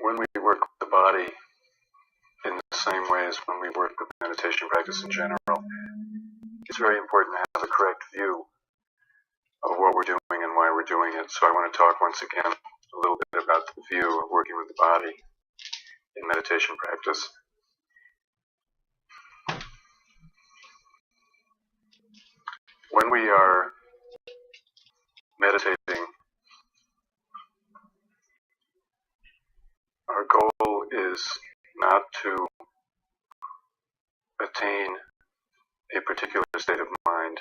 when we work with the body in the same way as when we work with meditation practice in general, it's very important to have a correct view of what we're doing and why we're doing it. So I want to talk once again a little bit about the view of working with the body in meditation practice. When we are meditating, our goal is not to attain a particular state of mind.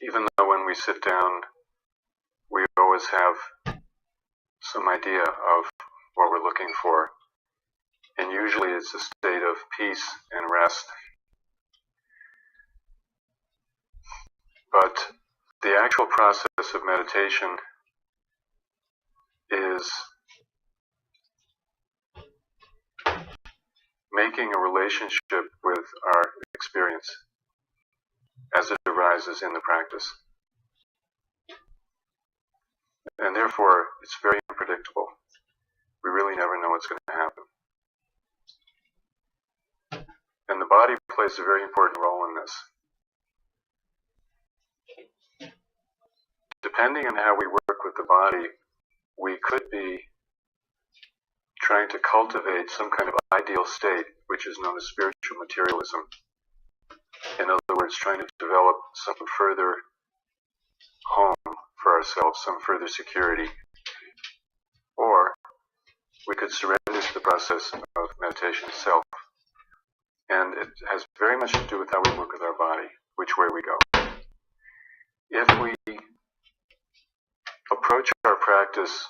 Even though when we sit down, we always have some idea of what we're looking for, and usually it's a state of peace and rest. But the actual process of meditation is making a relationship with our experience as it arises in the practice. And therefore, it's very unpredictable. We really never know what's going to happen. And the body plays a very important role in this. Depending on how we work with the body, we could be trying to cultivate some kind of ideal state, which is known as spiritual materialism. In other words, trying to develop some further home for ourselves, some further security. Or we could surrender to the process of meditation itself. And it has very much to do with how we work with our body, which way we go. If we approach our practice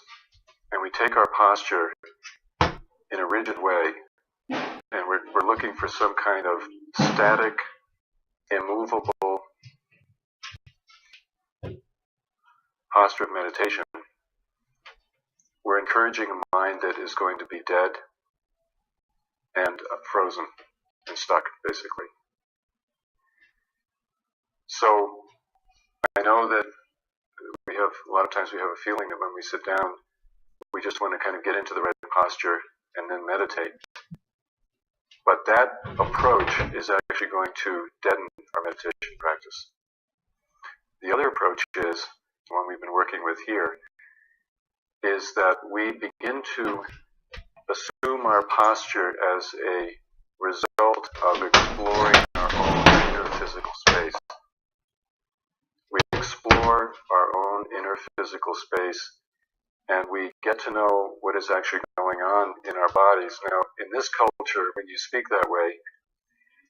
and we take our posture in a rigid way, and we're looking for some kind of static, immovable posture of meditation, we're encouraging a mind that is going to be dead and frozen and stuck, basically. So I know that a lot of times we have a feeling that when we sit down, we just want to kind of get into the right posture and then meditate. But that approach is actually going to deaden our meditation practice. The other approach is, the one we've been working with here, is that we begin to assume our posture as a result of exploring our own inner physical space. We explore our own inner physical space, and we get to know what is actually going on in our bodies. Now, in this culture, when you speak that way,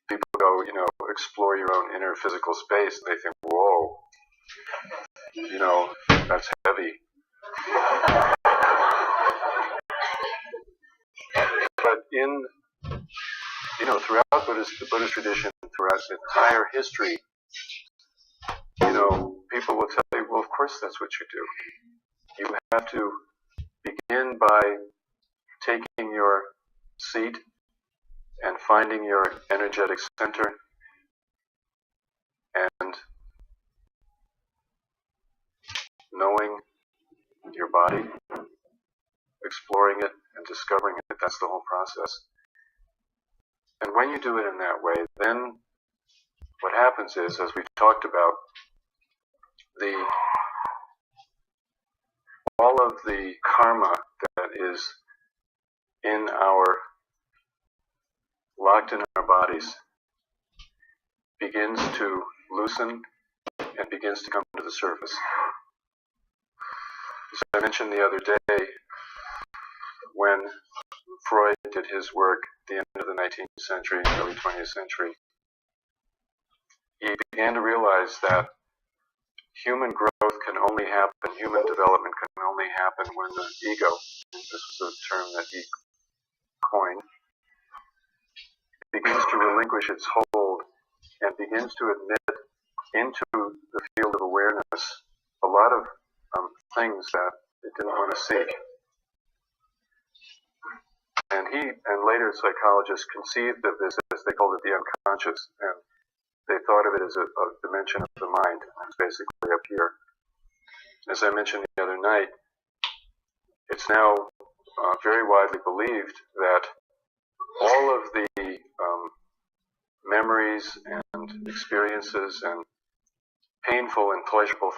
people go, explore your own inner physical space, and they think, whoa, that's heavy. But throughout the Buddhist tradition, throughout its entire history, people will tell you, well, of course that's what you do. You have to begin by taking your seat and finding your energetic center and knowing your body, exploring it and discovering it. That's the whole process. And when you do it in that way, then what happens is, as we've talked about, all of the karma that is locked in our bodies begins to loosen and begins to come to the surface. As I mentioned the other day, when Freud did his work at the end of the 19th century, early 20th century, he began to realize that human growth can only happen, human development can only happen when the ego, this was a term that he coined, begins to relinquish its hold and begins to admit into the field of awareness a lot of things that it didn't want to see. And he and later psychologists conceived of this as they called it the unconscious, and they thought of it as a dimension of the mind. It's basically up here. As I mentioned the other night, it's now very widely believed that all of the memories and experiences and painful and pleasurable